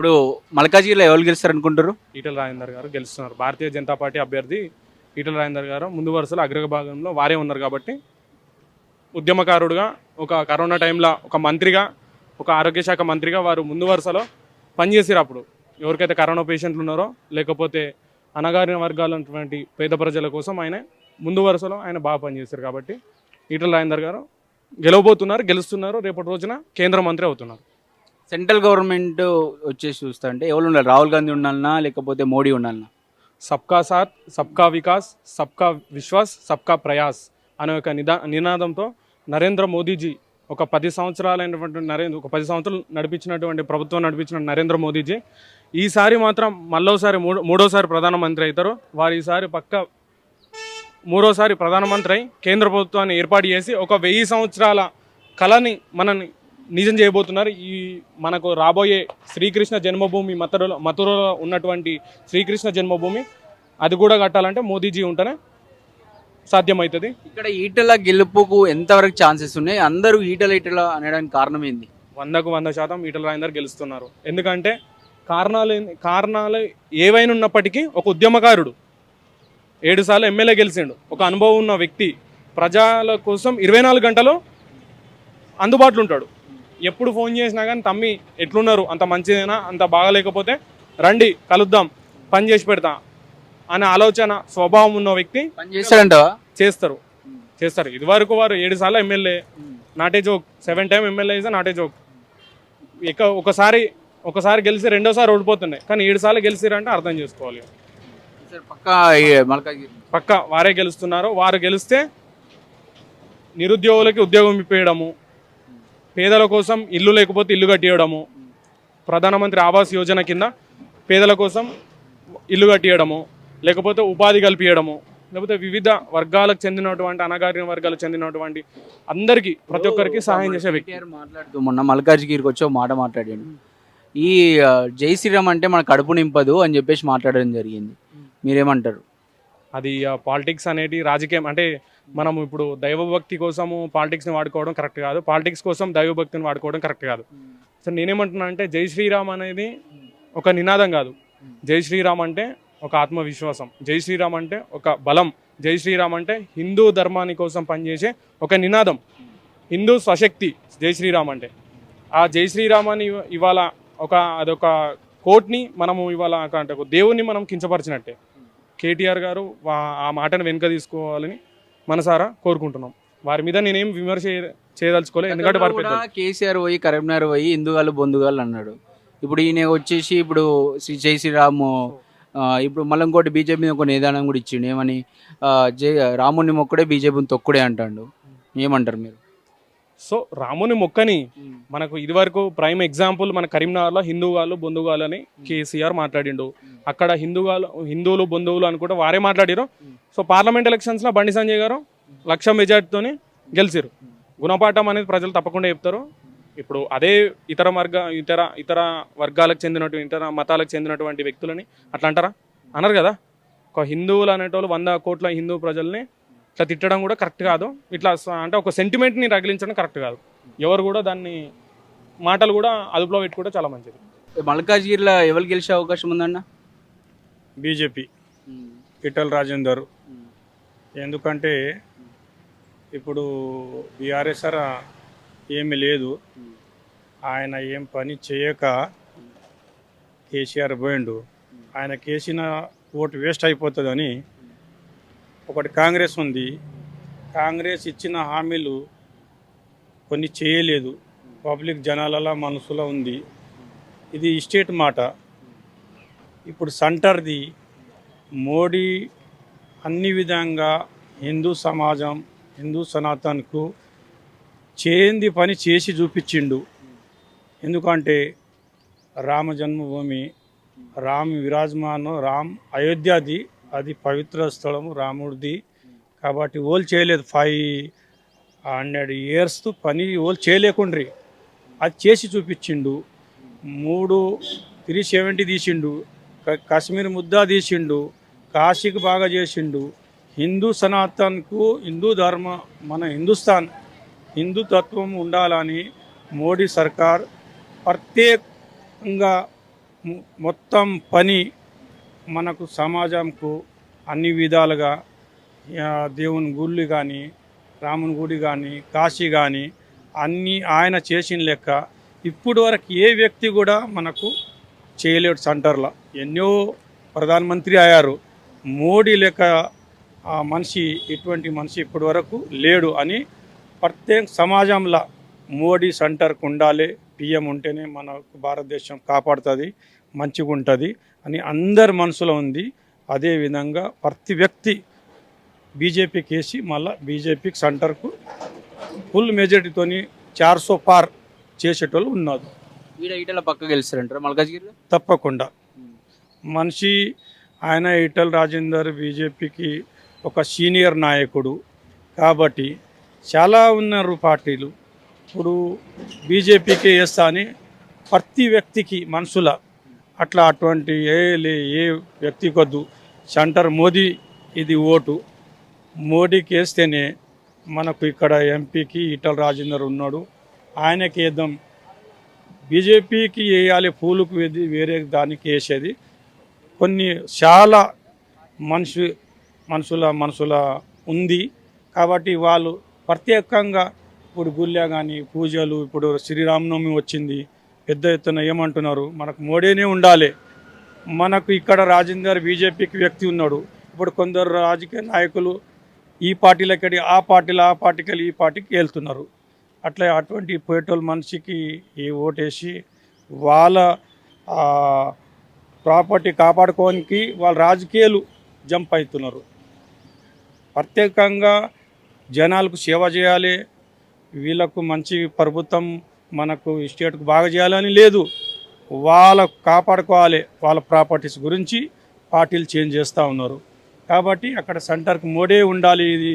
ఇప్పుడు మల్కాజ్గిరిలో ఎవరు గెలుస్తారు అనుకుంటారు? ఈటల రాజేందర్ గారు గెలుస్తున్నారు. భారతీయ జనతా పార్టీ అభ్యర్థి ఈటల రాజేందర్ గారు ముందు వరుసలో అగ్రభాగంలో వారే ఉన్నారు కాబట్టి ఉద్యమకారుడుగా ఒక కరోనా టైంలో ఒక మంత్రిగా ఒక ఆరోగ్య శాఖ మంత్రిగా వారు ముందు వరుసలో పనిచేసారు. అప్పుడు ఎవరికైతే కరోనా పేషెంట్లు ఉన్నారో లేకపోతే అణగారిన వర్గాలైనటువంటి పేద ప్రజల కోసం ఆయన ముందు వరుసలో ఆయన బాగా పనిచేశారు కాబట్టి ఈటల రాజేందర్ గారు గెలుస్తున్నారు. రేపటి రోజున కేంద్ర మంత్రి అవుతున్నారు. సెంట్రల్ గవర్నమెంట్ వచ్చేసి చూస్తా అంటే ఎవరు ఉండాలి? రాహుల్ గాంధీ ఉండాలన్నా లేకపోతే మోడీ ఉండాలన్నా? సబ్కా సాత్ సబ్కా వికాస్ సబ్కా విశ్వాస్ సబ్కా ప్రయాస్ అనే ఒక నినాదంతో నరేంద్ర మోదీజీ ఒక 10 సంవత్సరాలైనటువంటి ఒక 10 సంవత్సరాలు నడిపించినటువంటి ప్రభుత్వం నడిపించిన నరేంద్ర మోదీజీ ఈసారి మాత్రం మళ్ళోసారి మూడోసారి ప్రధానమంత్రి అవుతారు. వారు ఈసారి మూడోసారి ప్రధానమంత్రి అయి కేంద్ర ప్రభుత్వాన్ని ఏర్పాటు చేసి ఒక 1000 సంవత్సరాల కళని మనని నిజం చేయబోతున్నారు. ఈ మనకు రాబోయే శ్రీకృష్ణ జన్మభూమి మథురలో ఉన్నటువంటి శ్రీకృష్ణ జన్మభూమి అది కూడా కట్టాలంటే మోదీజీ ఉంటేనే సాధ్యమవుతుంది. ఇక్కడ ఈటల గెలుపుకు ఎంతవరకు ఛాన్సెస్ ఉన్నాయి? అందరూ ఈటల అనడానికి కారణం ఏంది? 100% ఈటల రాజేందర్ గెలుస్తున్నారు. ఎందుకంటే కారణాలు ఏవైనా ఉన్నప్పటికీ ఒక ఉద్యమకారుడు 7 సార్లు ఎమ్మెల్యే గెలిచిండు. ఒక అనుభవం ఉన్న వ్యక్తి ప్రజల కోసం 24 గంటలు అందుబాటులో ఉంటాడు. ఎప్పుడు ఫోన్ చేసినా కానీ తమ్మి ఎట్లున్నారు, అంత మంచిదేనా, అంత బాగాలేకపోతే రండి కలుద్దాం, పని చేసి పెడతా అనే ఆలోచన స్వభావం ఉన్న వ్యక్తి చేస్తారు. ఇదివరకు వారు 7 సార్లు ఎమ్మెల్యే, నాటే జోక్. 7 టైమ్ ఎమ్మెల్యే ఇస్ నాటే జోక్. ఒకసారి గెలిచి రెండోసారి ఓడిపోతున్నాయి, కానీ 7 సార్లు గెలిచిరంటే అర్థం చేసుకోవాలి. పక్క వారే గెలుస్తున్నారు. వారు గెలిస్తే నిరుద్యోగులకి ఉద్యోగం ఇప్పించడము, పేదల కోసం ఇల్లు లేకపోతే ఇల్లు కట్టియడము, ప్రధానమంత్రి ఆవాస్ యోజన కింద పేదల కోసం ఇల్లు కట్టియడము, లేకపోతే ఉపాధి కల్పించడము, లేకపోతే వివిధ వర్గాలకు చెందినటువంటి అణగారిన వర్గాలకు చెందినటువంటి అందరికీ ప్రతి ఒక్కరికి సహాయం చేసే వ్యక్తి. మాట్లాడుతూ మొన్న మల్కాజ్గిరికి వచ్చి మాట మాట్లాడాడు. ఈ జై శ్రీరామ్ అంటే మన కడుపు నింపదు అని చెప్పేసి మాట్లాడడం జరిగింది. మీరేమంటారు? అది పాలిటిక్స్ అనేది రాజకీయం అంటే మనం ఇప్పుడు దైవభక్తి కోసము పాలిటిక్స్ని వాడుకోవడం కరెక్ట్ కాదు, పాలిటిక్స్ కోసం దైవభక్తిని వాడుకోవడం కరెక్ట్ కాదు. సో నేనేమంటున్నా అంటే జై శ్రీరామ్ అనేది ఒక నినాదం కాదు. జై శ్రీరామ్ అంటే ఒక ఆత్మవిశ్వాసం, జై శ్రీరామ్ అంటే ఒక బలం, జై శ్రీరామ్ అంటే హిందూ ధర్మాని కోసం పనిచేసే ఒక నినాదం, హిందూ స్వశక్తి జై శ్రీరామ్ అంటే. ఆ జై శ్రీరామ్ అని ఇవాళ అదొక కోట్ని మనము ఇవాళ అంటే ఒక దేవుణ్ణి మనం కించపరిచినట్టే. కేటీఆర్ గారు ఆ మాటను వెనుక తీసుకోవాలని మనసారా కోరుకుంటున్నాం. వారి మీద నేనేం విమర్శ చేయదలుచుకోలేదు, ఎందుకంటే వారి పెద్ద కేసీఆర్ పోయి కరీంనగర్ పోయి హిందుగాళ్ళు బొందుగాళ్ళు అన్నాడు. ఇప్పుడు ఈయన వచ్చేసి ఇప్పుడు జై శ్రీరామ్ ఇప్పుడు మళ్ళీ ఇంకోటి బీజేపీ ఒక నిదానం కూడా ఇచ్చిండు. ఏమని రాముని మొక్కడే బీజేపీని తొక్కుడే అంటాడు. ఏమంటారు మీరు? సో రాముని మొక్కని మనకు ఇదివరకు ప్రైమ్ ఎగ్జాంపుల్ మన కరీంనగర్లో హిందువులు బొందుగాలు అని కేసీఆర్ మాట్లాడిండు. అక్కడ హిందువులు బొందువులు అని కూడా వారే మాట్లాడారు. సో పార్లమెంట్ ఎలక్షన్స్లో బండి సంజయ్ గారు 1,00,000 మెజార్టీతోని గెలిచారు. గుణపాఠం అనేది ప్రజలు తప్పకుండా చెప్తారు. ఇప్పుడు అదే ఇతర వర్గాలకు చెందినటువంటి ఇతర మతాలకు చెందినటువంటి వ్యక్తులని అట్లా అంటారా? అన్నారు కదా. ఒక హిందువులు అనేటోళ్ళు 100 కోట్ల హిందూ ప్రజల్ని ఇట్లా తిట్టడం కూడా కరెక్ట్ కాదు. ఇట్లా అంటే ఒక సెంటిమెంట్ని రగిలించడం కరెక్ట్ కాదు. ఎవరు కూడా దాన్ని మాటలు కూడా అదుపులో పెట్టుకుంటే చాలా మంచిది. మల్కాజ్గిరిలో ఎవరు గెలిచే అవకాశం ఉందన్న? బీజేపీ ఈటల రాజేందర్. ఎందుకంటే ఇప్పుడు బీఆర్ఎస్ ఏమీ లేదు, ఆయన ఏం పని చేయక కేసీఆర్ పోయిండు. ఆయన కేసిన ఓటు వేస్ట్ అయిపోతుందని ఒకటి కాంగ్రెస్ ఉంది. కాంగ్రెస్ ఇచ్చిన హామీలు కొన్ని చేయలేదు, పబ్లిక్ జనాల మనసులో ఉంది. ఇది స్టేట్ మాట. ఇప్పుడు సెంటర్ది మోడీ అన్ని విధంగా హిందూ సమాజం, హిందూ సనాతన్కు చేయింది పని చేసి చూపించిండు. ఎందుకంటే రామ జన్మభూమి, రామ్ విరాజమాను, రామ్ అయోధ్యది, అది పవిత్ర స్థలము రాముడిది. కాబట్టి ఓళ్ళు చేయలేదు. 500 years పని ఓళ్ళు చేయలేకుండ్రి, అది చేసి చూపించిండు. 370 తీసిండు, కాశ్మీర్ ముద్దా తీసిండు, కాశీకి బాగా చేసిండు. హిందూ సనాతన్కు హిందూ ధర్మ మన హిందుస్థాన్ హిందుతత్వం ఉండాలని మోడీ సర్కార్ ప్రత్యేకంగా మొత్తం పని మనకు సమాజంకు అన్ని విధాలుగా దేవుని గుళ్ళు కానీ రాముని గుడి కానీ కాశీ కానీ అన్నీ ఆయన చేసిన లెక్క ఇప్పుడు వరకు ఏ వ్యక్తి కూడా మనకు చేయలేడు సెంటర్లో. ఎన్నో ప్రధానమంత్రి అయ్యారు, మోడీ లెక్క ఆ మనిషి ఇటువంటి మనిషి ఇప్పటి వరకు లేడు అని ప్రత్యేక సమాజంలో మోడీ సెంటర్కు ఉండాలి, పిఎం ఉంటేనే మన భారతదేశం కాపాడుతుంది, మంచిగా ఉంటుంది అని అందరి మనసులో ఉంది. అదేవిధంగా ప్రతి వ్యక్తి బీజేపీకి వేసి మళ్ళీ బీజేపీకి సెంటర్కు ఫుల్ మెజారిటీతోని 400 పార్ చేసేటోళ్ళు ఉన్నారు. ఈటల పక్క గెలుస్తారంటారు మల్కాజ్గిరిలో? తప్పకుండా మనిషి ఆయన ఈటల రాజేందర్ బీజేపీకి ఒక సీనియర్ నాయకుడు కాబట్టి చాలా ఉన్నారు పార్టీలు. ఇప్పుడు బీజేపీకి వేస్తా అని ప్రతి వ్యక్తికి మనసుల అట్లా అటువంటి ఏ వ్యక్తి కొద్దు సెంటర్ మోదీ ఇది ఓటు మోడీకి వేస్తేనే మనకు ఇక్కడ ఎంపీకి ఈటల రాజేందర్ ఉన్నాడు, ఆయనకి వేద్దాం. బీజేపీకి వేయాలి పూలకు వేరే దానికి వేసేది కొన్ని చాలా మనసుల ఉంది కాబట్టి వాళ్ళు ప్రత్యేకంగా ఇప్పుడు గుళ్ళ కానీ పూజలు, ఇప్పుడు శ్రీరామనవమి వచ్చింది పెద్ద ఎత్తున ఏమంటున్నారు మనకు మోడీనే ఉండాలి. మనకు ఇక్కడ రాజేందర్ బీజేపీకి వ్యక్తి ఉన్నాడు, ఇప్పుడు కొందరు రాజకీయ నాయకులు ఈ పార్టీలకి ఆ పార్టీకి వెళ్ళి ఈ పార్టీకి వెళ్తున్నారు. అట్లా అటువంటి పోయేటోళ్ళ మనిషికి ఈ ఓటేసి వాళ్ళ ప్రాపర్టీ కాపాడుకోవడానికి వాళ్ళ రాజకీయాలు జంప్ అవుతున్నారు. ప్రత్యేకంగా జనాలకు సేవ చేయాలి, వీళ్ళకు మంచి ప్రభుత్వం మనకు స్టేట్కు బాగా చేయాలని లేదు, వాళ్ళకు కాపాడుకోవాలి. వాళ్ళ ప్రాపర్టీస్ గురించి పార్టీలు చేంజ్ చేస్తూ ఉన్నారు కాబట్టి అక్కడ సెంటర్కి మోడీ ఉండాలి. ఇది